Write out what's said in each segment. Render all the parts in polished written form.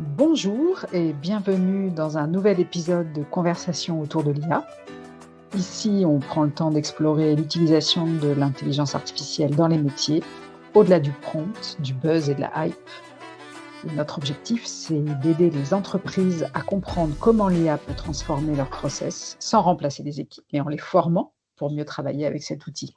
Bonjour et bienvenue dans un nouvel épisode de Conversation autour de l'IA. Ici, on prend le temps d'explorer l'utilisation de l'intelligence artificielle dans les métiers, au-delà du prompt, du buzz et de la hype. Et notre objectif, c'est d'aider les entreprises à comprendre comment l'IA peut transformer leurs process sans remplacer les équipes, mais en les formant pour mieux travailler avec cet outil.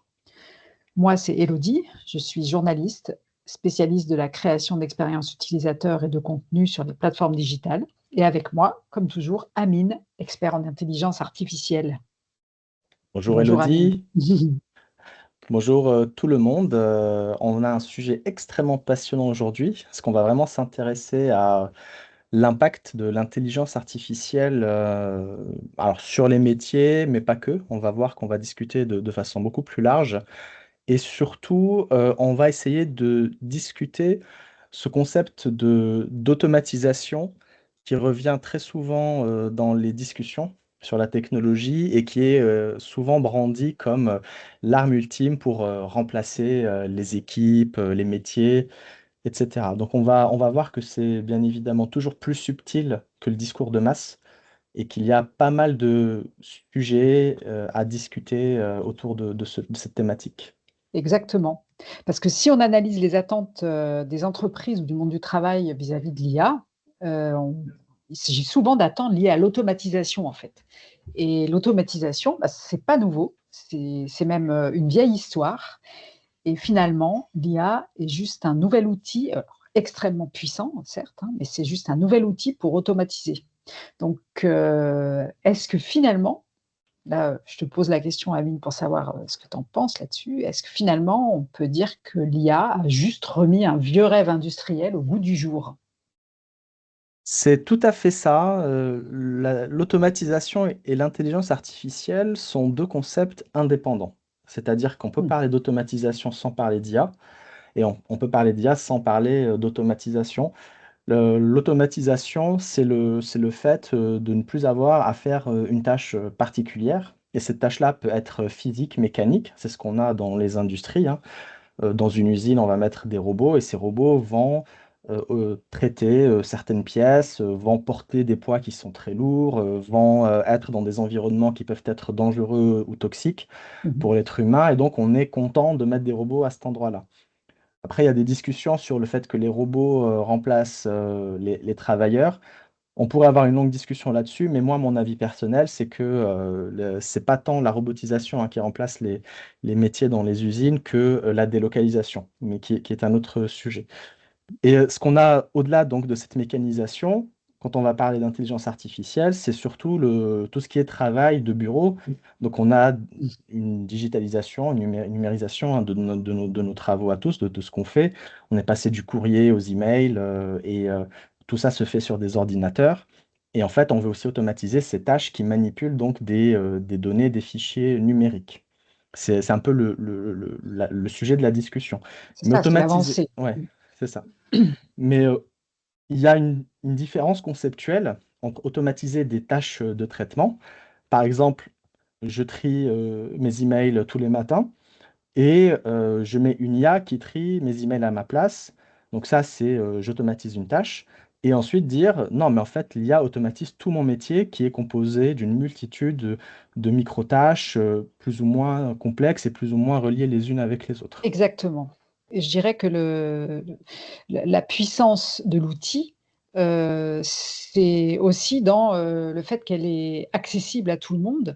Moi, c'est Elodie, je suis journaliste, spécialiste de la création d'expériences utilisateurs et de contenu sur les plateformes digitales. Et avec moi, comme toujours, Amine, expert en intelligence artificielle. Bonjour Bonjour Amine. Elodie, bonjour tout le monde. On a un sujet extrêmement passionnant aujourd'hui, parce qu'on va vraiment s'intéresser à l'impact de l'intelligence artificielle alors sur les métiers, mais pas que. On va voir qu'on va discuter de façon beaucoup plus large. Et surtout, on va essayer de discuter ce concept d'automatisation qui revient très souvent dans les discussions sur la technologie et qui est souvent brandi comme l'arme ultime pour remplacer les équipes, les métiers, etc. Donc on va voir que c'est bien évidemment toujours plus subtil que le discours de masse et qu'il y a pas mal de sujets à discuter autour de cette thématique. Exactement. Parce que si on analyse les attentes des entreprises ou du monde du travail vis-à-vis de l'IA, il s'agit souvent d'attentes liées à l'automatisation en fait. Et l'automatisation, c'est pas nouveau, c'est même une vieille histoire. Et finalement, l'IA est juste un nouvel outil, extrêmement puissant, certes, hein, mais c'est juste un nouvel outil pour automatiser. Donc, est-ce que finalement, là, je te pose la question, Amine, pour savoir ce que tu en penses là-dessus, est-ce que finalement, on peut dire que l'IA a juste remis un vieux rêve industriel au goût du jour? C'est tout à fait ça. L'automatisation et l'intelligence artificielle sont deux concepts indépendants. C'est-à-dire qu'on peut Hmm. parler d'automatisation sans parler d'IA, et on peut parler d'IA sans parler d'automatisation. L'automatisation, c'est le fait de ne plus avoir à faire une tâche particulière. Et cette tâche-là peut être physique, mécanique. C'est ce qu'on a dans les industries, hein. Dans une usine, on va mettre des robots et ces robots vont traiter certaines pièces, vont porter des poids qui sont très lourds, vont être dans des environnements qui peuvent être dangereux ou toxiques Mhm. pour l'être humain. Et donc, on est content de mettre des robots à cet endroit-là. Après, il y a des discussions sur le fait que les robots remplacent les travailleurs. On pourrait avoir une longue discussion là-dessus, mais moi, mon avis personnel, c'est que c'est pas tant la robotisation qui remplace les métiers dans les usines que la délocalisation, mais qui est un autre sujet. Et ce qu'on a au-delà donc de cette mécanisation, quand on va parler d'intelligence artificielle, c'est surtout tout ce qui est travail de bureau. Donc on a une digitalisation, une numérisation, hein, de nos travaux à tous, de ce qu'on fait. On est passé du courrier aux emails et tout ça se fait sur des ordinateurs. Et en fait, on veut aussi automatiser ces tâches qui manipulent donc des données, des fichiers numériques. C'est un peu le sujet de la discussion. C'est Mais ça, c'est automatiser, l'avancée. ouais, c'est ça. Mais il y a une différence conceptuelle entre automatiser des tâches de traitement. Par exemple, je trie mes emails tous les matins et je mets une IA qui trie mes emails à ma place. Donc ça, c'est j'automatise une tâche. Et ensuite dire, non, mais en fait, l'IA automatise tout mon métier qui est composé d'une multitude de micro-tâches plus ou moins complexes et plus ou moins reliées les unes avec les autres. Exactement. Et je dirais que la puissance de l'outil, c'est aussi dans le fait qu'elle est accessible à tout le monde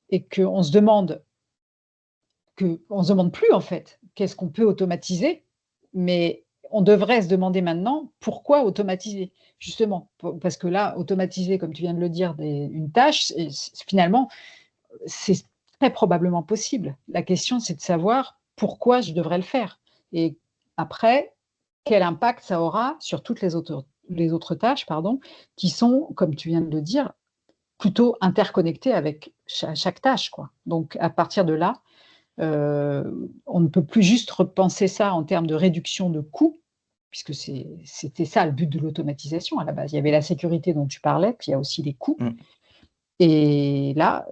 et qu'on se demande plus en fait, qu'est-ce qu'on peut automatiser? Mais on devrait se demander maintenant pourquoi automatiser? Justement, parce que là, automatiser, comme tu viens de le dire, une tâche, finalement, c'est très probablement possible. La question, c'est de savoir pourquoi je devrais le faire. Et après, quel impact ça aura sur toutes les autres tâches, pardon, qui sont, comme tu viens de le dire, plutôt interconnectées avec chaque tâche, quoi. Donc, à partir de là, on ne peut plus juste repenser ça en termes de réduction de coûts, puisque c'était ça le but de l'automatisation à la base. Il y avait la sécurité dont tu parlais, puis il y a aussi les coûts. Mm. Et là,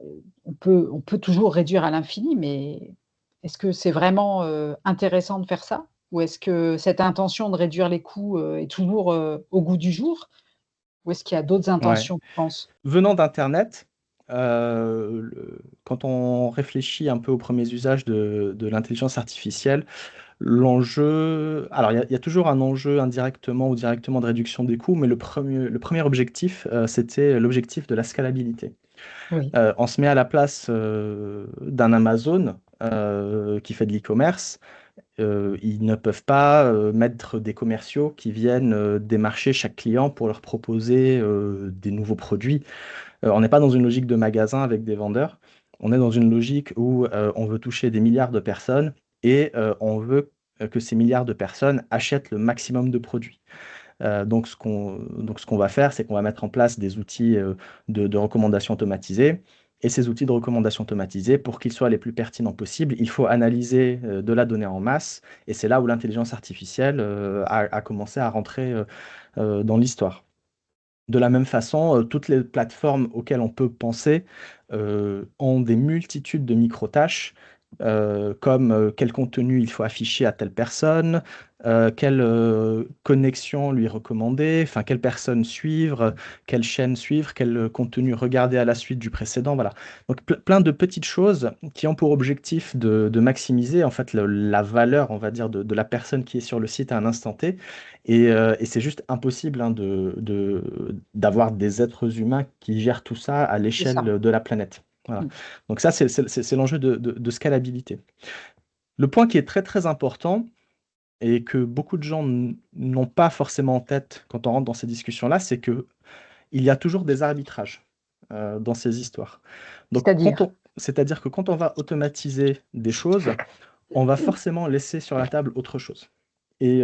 on peut toujours réduire à l'infini, mais est-ce que c'est vraiment intéressant de faire ça? Ou est-ce que cette intention de réduire les coûts est toujours au goût du jour? Ou est-ce qu'il y a d'autres Ouais. intentions, tu penses? Venant d'internet, quand on réfléchit un peu aux premiers usages de l'intelligence artificielle, l'enjeu alors il y a toujours un enjeu indirectement ou directement de réduction des coûts, mais le premier objectif, c'était l'objectif de la scalabilité. Oui, On se met à la place, d'un Amazon, qui fait de l'e-commerce. Ils ne peuvent pas, mettre des commerciaux qui viennent, démarcher chaque client pour leur proposer, des nouveaux produits. On n'est pas dans une logique de magasin avec des vendeurs. On est dans une logique où, on veut toucher des milliards de personnes et on veut, que ces milliards de personnes achètent le maximum de produits. Donc ce qu'on va faire, c'est qu'on va mettre en place des outils, de recommandation automatisées et ces outils de recommandation automatisées, pour qu'ils soient les plus pertinents possibles, il faut analyser, de la donnée en masse et c'est là où l'intelligence artificielle, a commencé à rentrer, dans l'histoire. De la même façon, toutes les plateformes auxquelles on peut penser, ont des multitudes de micro-tâches, comme, quel contenu il faut afficher à telle personne, quelle, connexion lui recommander, enfin quelle personne suivre, quelle chaîne suivre, quel, contenu regarder à la suite du précédent, voilà. Donc plein de petites choses qui ont pour objectif de maximiser en fait la valeur, on va dire, de la personne qui est sur le site à un instant T et c'est juste impossible, hein, d'avoir des êtres humains qui gèrent tout ça à c'est ça. l'échelle de la planète. Voilà. Mmh. Donc ça, c'est l'enjeu de scalabilité. Le point qui est très très important et que beaucoup de gens n'ont pas forcément en tête quand on rentre dans ces discussions-là, c'est que il y a toujours des arbitrages dans ces histoires. Donc C'est-à-dire? c'est-à-dire que quand on va automatiser des choses, on va forcément laisser sur la table autre chose. Et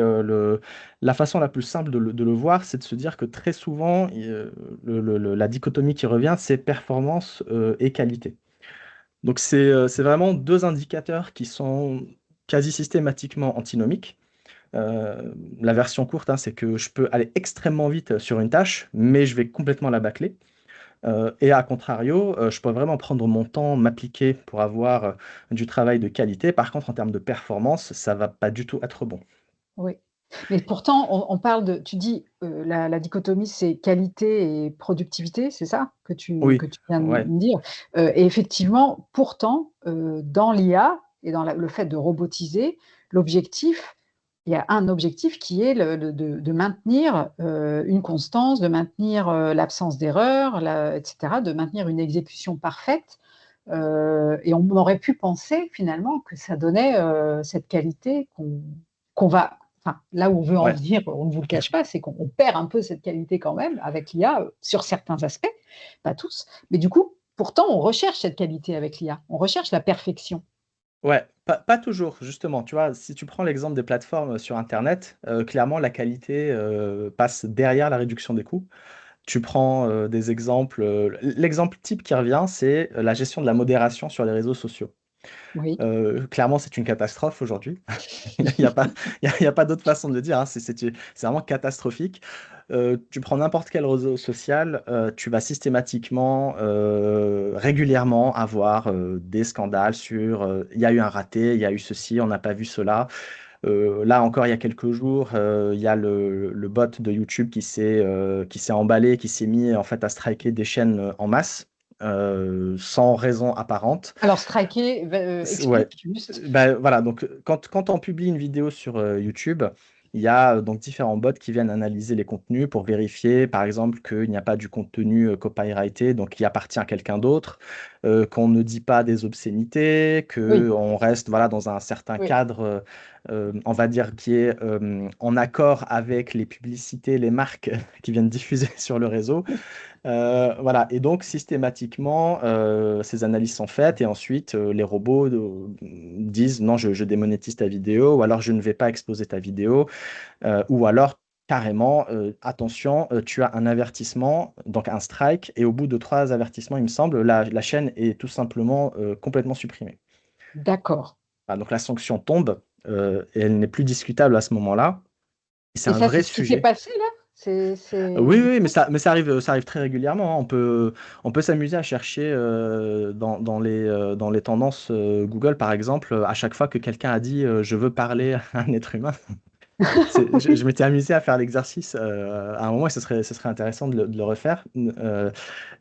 la façon la plus simple de le voir, c'est de se dire que très souvent, la dichotomie qui revient, c'est performance, et qualité. Donc c'est vraiment 2 indicateurs qui sont quasi systématiquement antinomiques. La version courte, hein, c'est que je peux aller extrêmement vite sur une tâche, mais je vais complètement la bâcler. Et à contrario, je peux vraiment prendre mon temps, m'appliquer pour avoir, du travail de qualité. Par contre, en termes de performance, ça va pas du tout être bon. Oui. Mais pourtant, on parle de tu dis, la dichotomie, c'est qualité et productivité, c'est ça Oui, que tu viens de ouais, me dire? Et effectivement, pourtant, dans l'IA et dans le fait de robotiser, l'objectif il y a un objectif qui est le de maintenir, une constance, de maintenir, l'absence d'erreur, et cetera, de maintenir une exécution parfaite, et on aurait pu penser finalement que ça donnait, cette qualité qu'on va enfin, là où on veut en ouais. venir, on ne vous le cache pas, c'est qu'on perd un peu cette qualité quand même avec l'IA, sur certains aspects, pas tous. Mais du coup, pourtant, on recherche cette qualité avec l'IA. On recherche la perfection. Ouais, pas toujours, justement, tu vois? Si tu prends l'exemple des plateformes, sur internet, clairement la qualité, passe derrière la réduction des coûts. Tu prends, des exemples, l'exemple type qui revient, c'est, la gestion de la modération sur les réseaux sociaux. Oui, Clairement, c'est une catastrophe aujourd'hui. Il y a pas il y a pas d'autre façon de le dire, hein, c'est vraiment catastrophique. Tu prends n'importe quel réseau social, tu vas systématiquement, régulièrement avoir, des scandales sur, il y a eu un raté, il y a eu ceci, on n'a pas vu cela. Là encore, il y a quelques jours, il y a le bot de YouTube qui s'est emballé, qui s'est mis en fait à striker des chaînes, en masse, sans raison apparente. alors striker, Ouais, explique juste. bah, voilà, donc quand on publie une vidéo sur, YouTube, il y a, donc différents bots qui viennent analyser les contenus pour vérifier, par exemple, qu'il n'y a pas du contenu, copyrighté, donc qui appartient à quelqu'un d'autre, qu'on ne dit pas des obscénités, Oui, qu'on reste, voilà, dans un certain oui. cadre, on va dire qui est, en accord avec les publicités, les marques qui viennent diffuser sur le réseau. Voilà, et donc systématiquement, ces analyses sont faites et ensuite, les robots, disent: «Non, je démonétise ta vidéo» ou alors: «Je ne vais pas exposer ta vidéo», ou alors carrément, «Attention, tu as un avertissement», donc un strike et au bout de 3 avertissements, il me semble, la chaîne est tout simplement, complètement supprimée. D'accord. Ah, donc la sanction tombe, et elle n'est plus discutable à ce moment-là et c'est Et un ça, c'est vrai ce qui s'est sujet. passé là? C'est Oui, du oui, mais coup ça arrive très régulièrement, hein. On peut s'amuser à chercher, dans les tendances, Google, par exemple, à chaque fois que quelqu'un a dit, «Je veux parler à un être humain», Je m'étais amusé à faire l'exercice à un moment et ce serait intéressant de le refaire.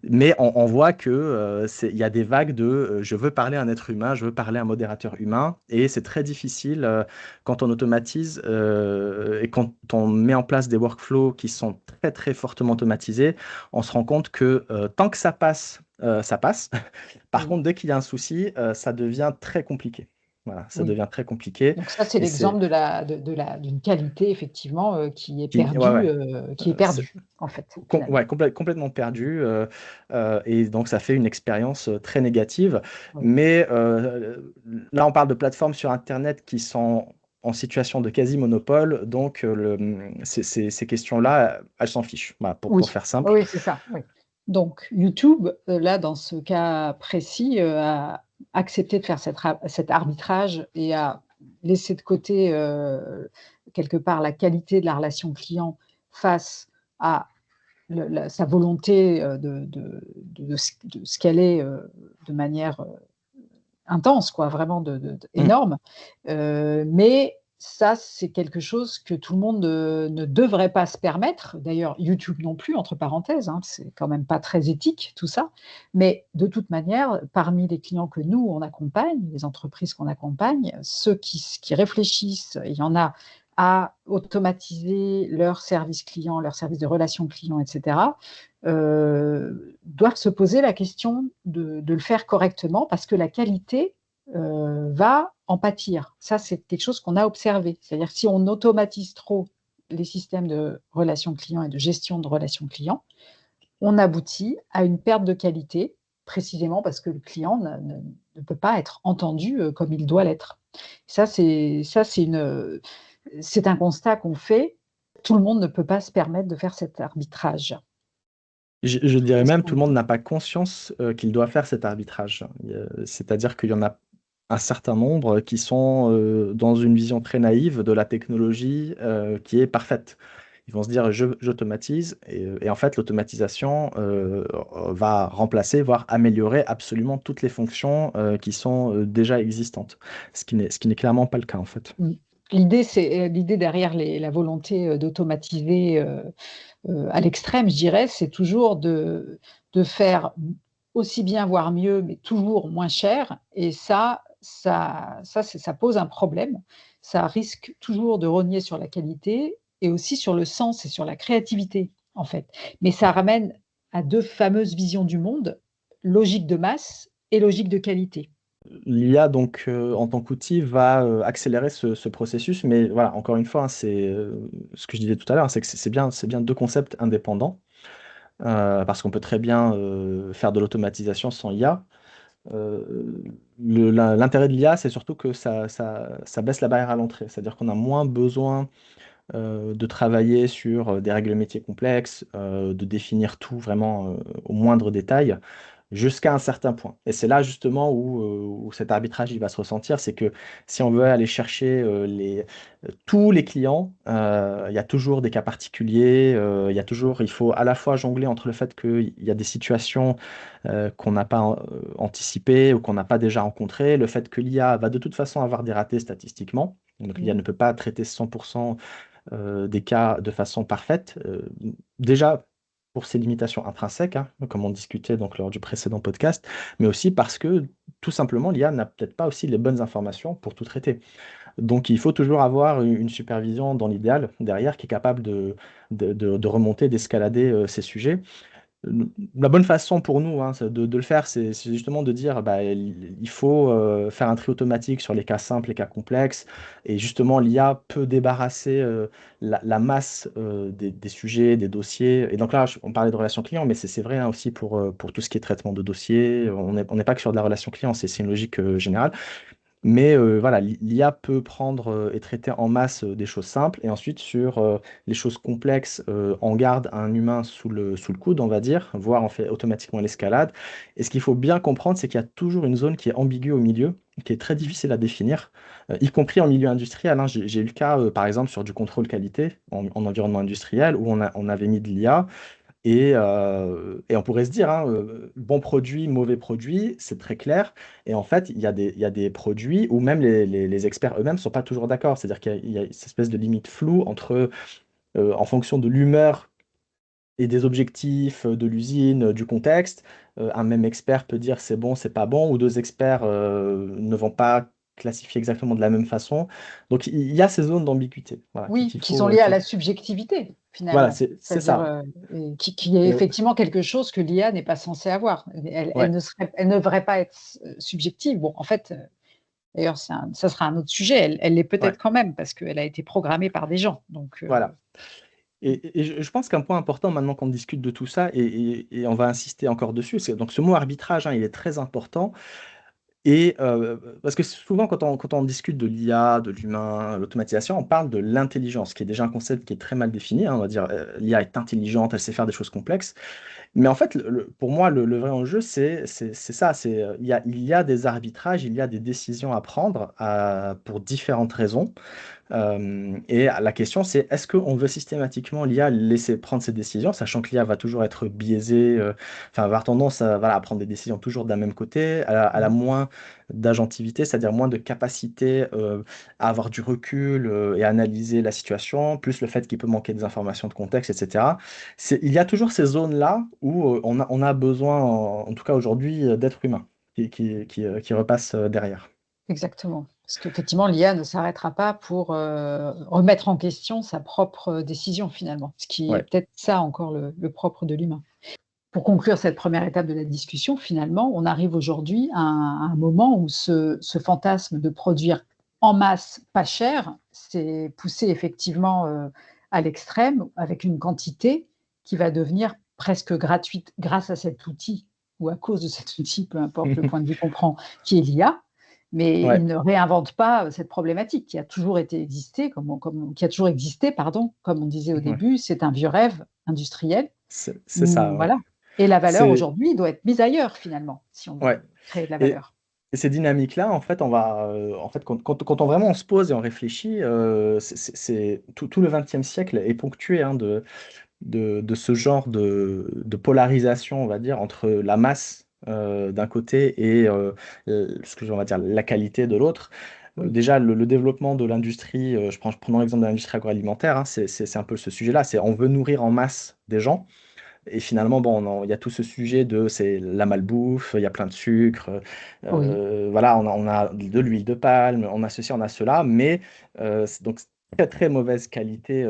Mais on voit que il y a des vagues de je veux parler à un être humain, je veux parler à un modérateur humain, et c'est très difficile quand on automatise et quand on met en place des workflows qui sont très très fortement automatisés, on se rend compte que tant que ça passe, ça passe. Par Oui, contre, dès qu'il y a un souci, ça devient très compliqué. Voilà, ça oui. devient très compliqué. Donc ça, c'est Et c'est l'exemple d'une qualité effectivement, ouais, ouais. qui est C'est- perdue, en fait, finalement. Ouais, complètement perdu. Et donc, ça fait une expérience très négative. Oui. Mais là, on parle de plateformes sur Internet qui sont en situation de quasi-monopole. Donc, ces questions-là, elles s'en fichent, voilà, pour Oui, faire oui, simple. oui, c'est ça, oui. Donc YouTube, là, dans ce cas précis, a accepté de faire cet arbitrage et a laissé de côté, quelque part la qualité de la relation client face à sa volonté, de scaler, de manière, intense quoi, vraiment Mm. énorme. Mais ça, c'est quelque chose que tout le monde, ne devrait pas se permettre. D'ailleurs, YouTube non plus, entre parenthèses, hein, c'est quand même pas très éthique tout ça. Mais de toute manière, parmi les clients que nous, on accompagne, les entreprises qu'on accompagne, ceux qui réfléchissent, il y en a à automatiser leur service client, leur service de relation client et cetera, doivent se poser la question de le faire correctement parce que la qualité, va en pâtir. Ça, c'est quelque chose qu'on a observé. C'est-à-dire si on automatise trop les systèmes de relations clients et de gestion de relations clients, on aboutit à une perte de qualité, précisément parce que le client ne peut pas être entendu, comme il doit l'être. Ça, c'est un constat qu'on fait. Tout le monde ne peut pas se permettre de faire cet arbitrage. Je dirais Qu'est-ce même, qu'on tout le monde n'a pas conscience qu'il doit faire cet arbitrage. C'est-à-dire qu'il y en a un certain nombre qui sont dans une vision très naïve de la technologie qui est parfaite. Ils vont se dire, j'automatise, et en fait, l'automatisation va remplacer, voire améliorer absolument toutes les fonctions qui sont déjà existantes, ce qui n'est clairement pas le cas, en fait. Mmh. L'idée derrière la volonté, d'automatiser, à l'extrême, je dirais, c'est toujours de faire aussi bien, voire mieux, mais toujours moins cher et ça pose un problème. Ça risque toujours de rogner sur la qualité et aussi sur le sens et sur la créativité, en fait. Mais ça ramène à 2 fameuses visions du monde, logique de masse et logique de qualité. L'IA, donc, en tant qu'outil, va accélérer ce processus. Mais voilà, encore une fois, hein, c'est ce que je disais tout à l'heure, c'est que c'est bien deux concepts indépendants. Parce qu'on peut très bien faire de l'automatisation sans IA. Euh, L'intérêt de l'IA, c'est surtout que ça baisse la barrière à l'entrée. C'est-à-dire qu'on a moins besoin de travailler sur des règles métiers complexes, de définir tout vraiment au moindre détail, jusqu'à un certain point. Et c'est là justement où cet arbitrage il va se ressentir, c'est que si on veut aller chercher tous les clients, il y a toujours des cas particuliers, il faut à la fois jongler entre le fait qu'il y a des situations qu'on n'a pas anticipées ou qu'on n'a pas déjà rencontrées, le fait que l'IA va de toute façon avoir des ratés statistiquement. Donc l'IA Mmh. ne peut pas traiter 100% des cas de façon parfaite. Déjà pour ses limitations intrinsèques, hein, comme on discutait donc lors du précédent podcast, mais aussi parce que tout simplement l'IA n'a peut-être pas aussi les bonnes informations pour tout traiter. Donc il faut toujours avoir une supervision dans l'idéal derrière qui est capable de remonter, d'escalader ces sujets. La bonne façon pour nous hein, de le faire, c'est justement de dire bah, il faut faire un tri automatique sur les cas simples, les cas complexes, et justement l'IA peut débarrasser la masse des sujets, des dossiers. Et donc là, on parlait de relations clients, mais c'est vrai hein, aussi pour tout ce qui est traitement de dossiers. On n'est pas que sur de la relation client, c'est une logique générale. Mais voilà, l'IA peut prendre et traiter en masse des choses simples et ensuite sur les choses complexes, on garde un humain sous le coude, on va dire, voire on fait automatiquement l'escalade. Et ce qu'il faut bien comprendre, c'est qu'il y a toujours une zone qui est ambiguë au milieu, qui est très difficile à définir, y compris en milieu industriel, hein. J'ai eu le cas, par exemple, sur du contrôle qualité en environnement industriel où on avait mis de l'IA. Et on pourrait se dire, hein, bon produit, mauvais produit, c'est très clair. Et en fait, il y a des produits où même les experts eux-mêmes ne sont pas toujours d'accord. C'est-à-dire qu'il y a cette espèce de limite floue entre, en fonction de l'humeur et des objectifs de l'usine, du contexte, un même expert peut dire c'est bon, c'est pas bon, ou deux experts ne vont pas classifier exactement de la même façon. Donc il y a ces zones d'ambiguïté, voilà, Oui, qu'il qui sont faut, liées à la subjectivité, voilà, finalement. c'est C'est-à-dire ça. et qui est Et- effectivement quelque chose que l'IA n'est pas censée avoir. ouais, Elle ne devrait pas être subjective. Bon, en fait, d'ailleurs, ça sera un autre sujet. Elle l'est ouais, peut-être quand même parce qu'elle a été programmée par des gens. Donc, voilà. Et je pense qu'un point important maintenant qu'on discute de tout ça, et on va insister encore dessus, c'est donc ce mot arbitrage, hein, il est très important. Et parce que souvent, quand on discute de l'IA, de l'humain, l'automatisation, on parle de l'intelligence, qui est déjà un concept qui est très mal défini, hein. On va dire l'IA est intelligente, elle sait faire des choses complexes. Mais en fait, pour moi, le vrai enjeu, c'est ça. Il y a des arbitrages, il y a des décisions à prendre pour différentes raisons. Et la question, c'est est-ce qu'on veut systématiquement l'IA laisser prendre ses décisions, sachant que l'IA va toujours être biaisée, enfin, va avoir tendance à, voilà, à prendre des décisions toujours d'un même côté, elle a moins d'agentivité, c'est-à-dire moins de capacité à avoir du recul et à analyser la situation, plus le fait qu'il peut manquer des informations de contexte, etc. Il y a toujours ces zones-là où on a besoin, en tout cas aujourd'hui, d'êtres humains qui repassent derrière. exactement. Parce qu'effectivement, l'IA ne s'arrêtera pas pour remettre en question sa propre décision, finalement. Ce qui est Ouais. peut-être ça encore le propre de l'humain. Pour conclure cette première étape de la discussion, finalement, on arrive aujourd'hui à un moment où ce fantasme de produire en masse pas cher s'est poussé effectivement à l'extrême avec une quantité qui va devenir presque gratuite grâce à cet outil ou à cause de cet outil, peu importe le point de vue qu'on prend, qui est l'IA. Mais Ouais, il ne réinvente pas cette problématique qui a toujours existé, qui a toujours existé, pardon, comme on disait au ouais. début, c'est un vieux rêve industriel. C'est ça, ouais. Voilà. Et la valeur C'est aujourd'hui doit être mise ailleurs finalement, si on ouais. veut créer de la Et, valeur. et ces dynamiques-là, en fait, en fait, quand on vraiment on se pose et on réfléchit, tout le XXe siècle est ponctué, hein, de ce genre de polarisation, on va dire, entre la masse d'un côté et on va dire la qualité de l'autre. Oui, Déjà, le développement de l'industrie, prenons l'exemple de l'industrie agroalimentaire, hein, c'est un peu ce sujet-là, c'est on veut nourrir en masse des gens. Et finalement, bon, il y a tout ce sujet c'est la malbouffe, il y a plein de sucre, oui, voilà, on a de l'huile de palme, on a ceci, on a cela, mais donc très très mauvaise qualité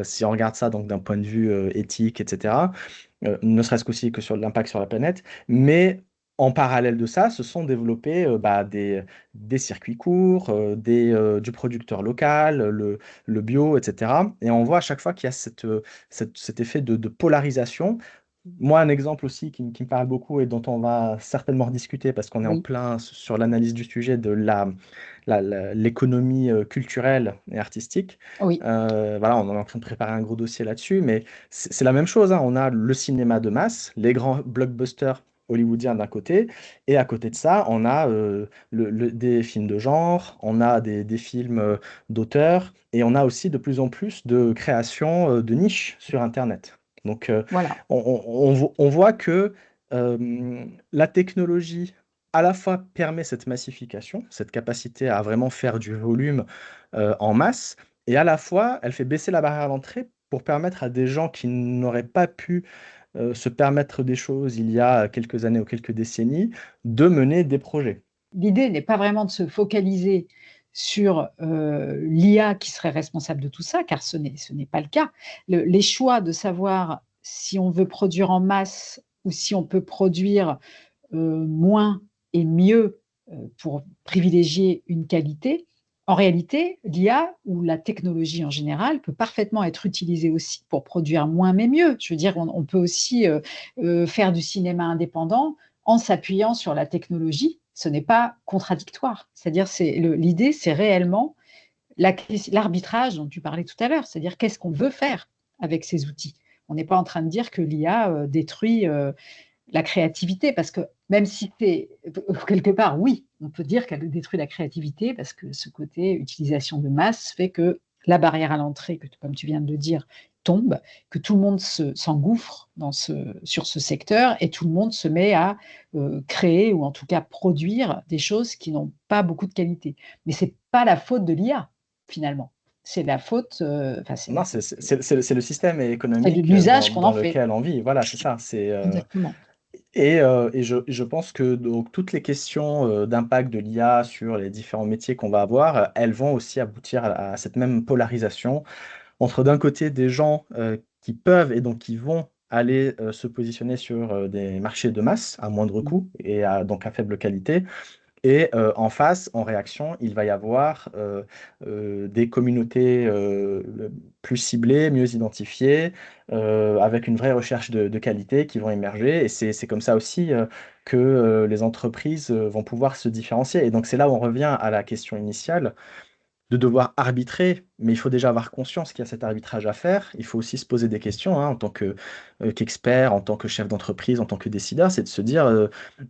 si on regarde ça donc d'un point de vue éthique, etc. Ne serait-ce qu'aussi que sur l'impact sur la planète, mais en parallèle de ça, se sont développés des circuits courts, du producteur local, le bio, etc. Et on voit à chaque fois qu'il y a cet effet de polarisation. Moi, un exemple aussi qui me parle beaucoup et dont on va certainement rediscuter parce qu'on est en oui, plein sur l'analyse du sujet de l'économie culturelle et artistique. oui, Voilà, on est en train de préparer un gros dossier là-dessus, mais c'est la même chose, hein. On a le cinéma de masse, les grands blockbusters hollywoodiens d'un côté, et à côté de ça, on a des films de genre, on a des films d'auteur, et on a aussi de plus en plus de créations de niches sur Internet. Donc, voilà. on voit que la technologie à la fois permet cette massification, cette capacité à vraiment faire du volume en masse, et à la fois elle fait baisser la barrière à l'entrée pour permettre à des gens qui n'auraient pas pu se permettre des choses il y a quelques années ou quelques décennies de mener des projets. L'idée n'est pas vraiment de se focaliser sur l'IA qui serait responsable de tout ça, car ce n'est pas le cas. Les choix de savoir si on veut produire en masse ou si on peut produire moins et mieux pour privilégier une qualité. En réalité, l'IA ou la technologie en général peut parfaitement être utilisée aussi pour produire moins mais mieux. Je veux dire, on peut aussi faire du cinéma indépendant en s'appuyant sur la technologie. Ce n'est pas contradictoire. C'est-à-dire, l'idée, c'est réellement l'arbitrage dont tu parlais tout à l'heure. C'est-à-dire, qu'est-ce qu'on veut faire avec ces outils? On n'est pas en train de dire que l'IA détruit la créativité, parce que même si c'est quelque part, oui, on peut dire qu'elle détruit la créativité, parce que ce côté utilisation de masse fait que la barrière à l'entrée, comme tu viens de le dire, tombe, que tout le monde s'engouffre sur ce secteur et tout le monde se met à créer ou en tout cas produire des choses qui n'ont pas beaucoup de qualité. Mais ce n'est pas la faute de l'IA, finalement. C'est la faute, enfin, Non, c'est le système c'est de économique l'usage qu'on en dans fait. lequel on vit. Voilà, c'est ça. Exactement. Et je pense que donc, toutes les questions d'impact de l'IA sur les différents métiers qu'on va avoir, elles vont aussi aboutir à cette même polarisation entre d'un côté des gens qui peuvent et donc qui vont aller se positionner sur des marchés de masse à moindre Mmh. coût et donc à faible qualité. Et en face, en réaction, il va y avoir des communautés plus ciblées, mieux identifiées, avec une vraie recherche de qualité qui vont émerger. Et c'est comme ça aussi que les entreprises vont pouvoir se différencier. Et donc c'est là où on revient à la question initiale de devoir arbitrer, mais il faut déjà avoir conscience qu'il y a cet arbitrage à faire. Il faut aussi se poser des questions en tant qu'expert, en tant que chef d'entreprise, en tant que décideur, c'est de se dire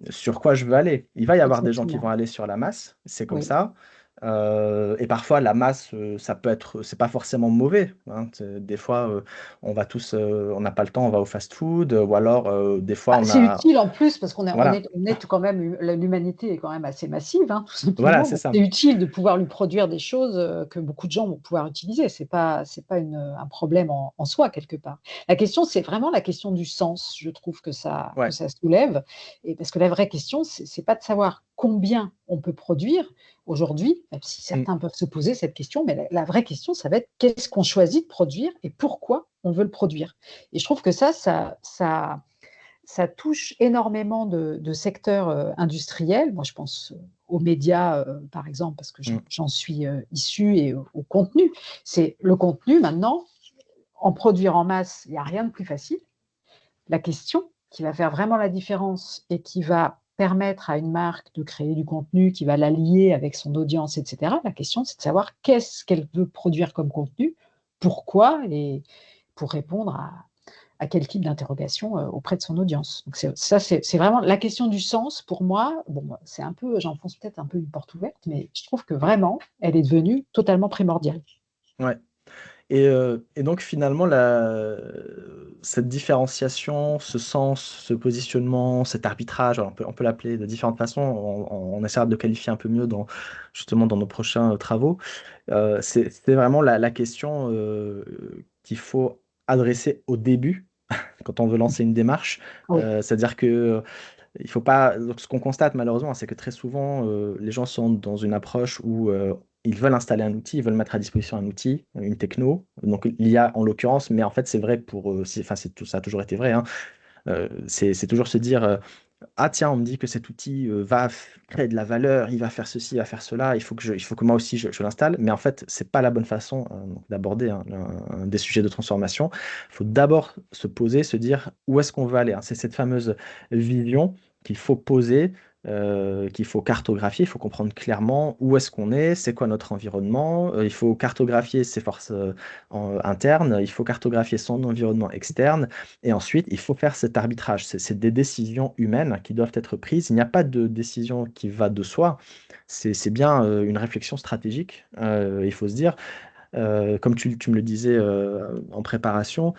sur quoi je veux aller. Il va y avoir des gens qui vont Exactement. aller sur la masse, c'est comme Oui. ça. Et parfois, la masse, ça peut être, c'est pas forcément mauvais. Des fois, on n'a pas le temps, on va au fast-food, ou alors des fois, Bah, on c'est a, utile en plus parce qu'on est, on voilà, est, on est quand même, l'humanité est quand même assez massive, tout voilà, simplement. c'est Donc, ça. c'est utile de pouvoir lui produire des choses que beaucoup de gens vont pouvoir utiliser. C'est pas un problème en soi, quelque part. La question, c'est vraiment la question du sens, je trouve que Ouais. ça soulève. Et parce que la vraie question, c'est pas de savoir combien on peut produire aujourd'hui, même si Mm. certains peuvent se poser cette question, mais la vraie question, ça va être qu'est-ce qu'on choisit de produire et pourquoi on veut le produire. Et je trouve que ça touche énormément de secteurs industriels. Moi, je pense aux médias, par exemple, parce que Mm. j'en suis issue, et au contenu. C'est le contenu, maintenant, en produire en masse, il n'y a rien de plus facile. La question qui va faire vraiment la différence et qui va permettre à une marque de créer du contenu, qui va la lier avec son audience, etc., la question, c'est de savoir qu'est-ce qu'elle veut produire comme contenu, pourquoi, et pour répondre à quel type d'interrogation auprès de son audience. Donc c'est vraiment la question du sens pour moi. Bon, c'est un peu, j'enfonce peut-être un peu une porte ouverte, mais je trouve que vraiment, elle est devenue totalement primordiale. Ouais. Et donc finalement, cette différenciation, ce sens, ce positionnement, cet arbitrage, alors on peut l'appeler de différentes façons, on essaiera de le qualifier un peu mieux justement dans nos prochains travaux. C'est vraiment la question qu'il faut adresser au début, quand on veut lancer une démarche. Oui, C'est-à-dire que il faut pas. Donc, ce qu'on constate malheureusement, c'est que très souvent, les gens sont dans une approche où ils veulent installer un outil, ils veulent mettre à disposition un outil, une techno, donc l'IA en l'occurrence, mais en fait, c'est vrai pour. Enfin, ça a toujours été vrai. Hein. C'est toujours se dire ah, tiens, on me dit que cet outil créer de la valeur, il va faire ceci, il va faire cela, il faut que moi aussi je l'installe. Mais en fait, c'est pas la bonne façon donc, d'aborder des sujets de transformation. Il faut d'abord se poser, se dire où est-ce qu'on veut aller. Hein. C'est cette fameuse vision qu'il faut poser, qu'il faut cartographier. Il faut comprendre clairement où est-ce qu'on est, c'est quoi notre environnement. Il faut cartographier ses forces internes, il faut cartographier son environnement externe. Et ensuite, il faut faire cet arbitrage. C'est des décisions humaines qui doivent être prises. Il n'y a pas de décision qui va de soi. C'est bien une réflexion stratégique. Il faut se dire, comme tu me le disais en préparation,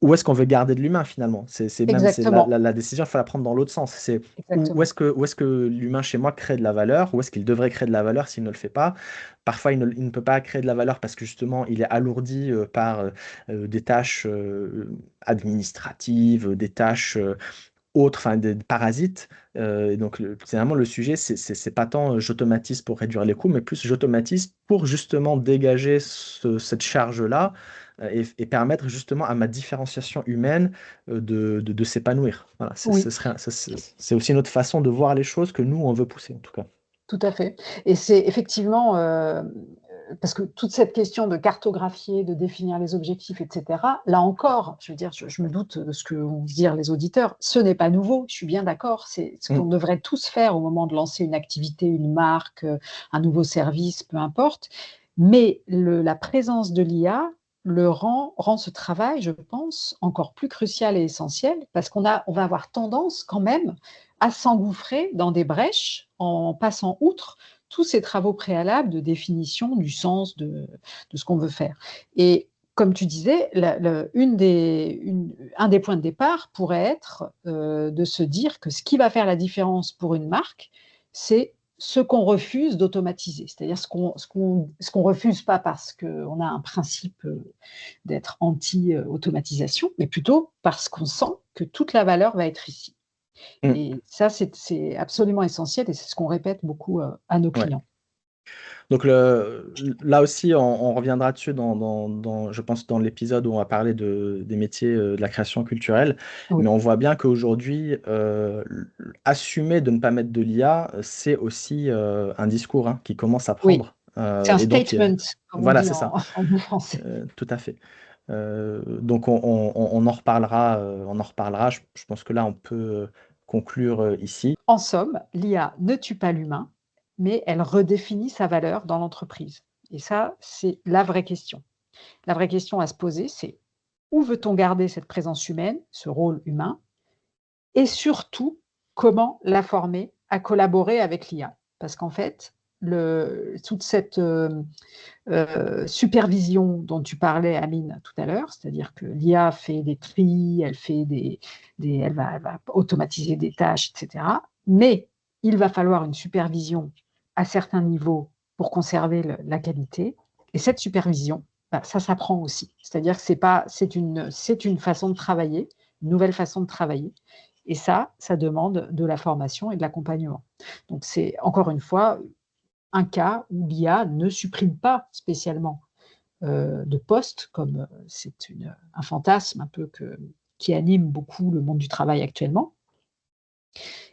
où est-ce qu'on veut garder de l'humain finalement? C'est exactement, la décision, il faut la prendre dans l'autre sens. C'est exactement. où est-ce que l'humain chez moi crée de la valeur? Où est-ce qu'il devrait créer de la valeur s'il ne le fait pas? Parfois, il ne peut pas créer de la valeur parce que justement, il est alourdi par des tâches administratives, des tâches autres, enfin des parasites. Et donc, c'est vraiment le sujet, c'est pas tant j'automatise pour réduire les coûts, mais plus j'automatise pour justement dégager cette charge-là et permettre justement à ma différenciation humaine de s'épanouir. Voilà, Oui. c'est aussi une autre façon de voir les choses que nous, on veut pousser en tout cas. Tout à fait. Et c'est effectivement, parce que toute cette question de cartographier, de définir les objectifs, et cetera, là encore, je veux dire, je me doute de ce que vont se dire les auditeurs, ce n'est pas nouveau, je suis bien d'accord, c'est ce qu'on Mm. devrait tous faire au moment de lancer une activité, une marque, un nouveau service, peu importe. Mais la présence de l'IA rend ce travail, je pense, encore plus crucial et essentiel, parce on va avoir tendance quand même à s'engouffrer dans des brèches en passant outre tous ces travaux préalables de définition du sens de ce qu'on veut faire. Et comme tu disais, un des points de départ pourrait être de se dire que ce qui va faire la différence pour une marque, c'est ce qu'on refuse d'automatiser. C'est-à-dire ce qu'on refuse pas parce qu'on a un principe d'être anti-automatisation, mais plutôt parce qu'on sent que toute la valeur va être ici. Mmh. Et ça, c'est absolument essentiel et c'est ce qu'on répète beaucoup à nos Ouais. clients. Donc là aussi, on reviendra dessus je pense, dans l'épisode où on va parler des métiers de la création culturelle. Oui, Mais on voit bien qu'aujourd'hui, assumer de ne pas mettre de l'IA, c'est aussi un discours qui commence à oui. prendre. C'est un Et donc, statement, comme on voilà, dit c'est ça. en bon français. Tout à fait. Donc on en reparlera, Je pense que là, on peut conclure ici. En somme, l'IA ne tue pas l'humain, mais elle redéfinit sa valeur dans l'entreprise. Et ça, c'est la vraie question. La vraie question à se poser, c'est où veut-on garder cette présence humaine, ce rôle humain, et surtout, comment la former à collaborer avec l'IA? Parce qu'en fait, toute cette supervision dont tu parlais, Amine, tout à l'heure, c'est-à-dire que l'IA fait des tris, elle va automatiser des tâches, etc. Mais il va falloir une supervision à certains niveaux pour conserver la qualité. Et cette supervision, ça s'apprend aussi. C'est-à-dire que c'est une façon de travailler, une nouvelle façon de travailler. Et ça demande de la formation et de l'accompagnement. Donc c'est encore une fois un cas où l'IA ne supprime pas spécialement de postes, comme c'est un fantasme un peu qui anime beaucoup le monde du travail actuellement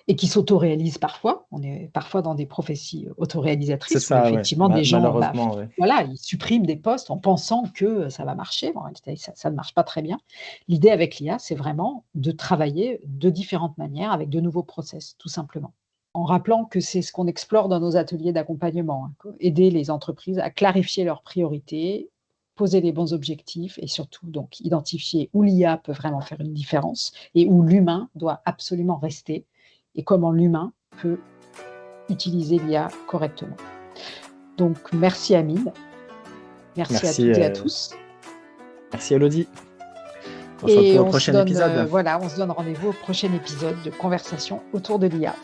et qui s'autoréalise parfois. On est parfois dans des prophéties C'est autoréalisatrices où ça, ouais. effectivement des gens, Malheureusement, ouais. voilà, ils suppriment des postes en pensant que ça va marcher. Bon, en réalité, ça ne marche pas très bien. L'idée avec l'IA, c'est vraiment de travailler de différentes manières avec de nouveaux process, tout simplement. En rappelant que c'est ce qu'on explore dans nos ateliers d'accompagnement, aider les entreprises à clarifier leurs priorités, poser les bons objectifs et surtout donc identifier où l'IA peut vraiment faire une différence et où l'humain doit absolument rester et comment l'humain peut utiliser l'IA correctement. Donc merci Amine, merci à Merci, toutes et à tous. merci Elodie. On se retrouve Et au on se prochain donne, épisode. on se donne rendez-vous au prochain épisode de Conversation autour de l'IA.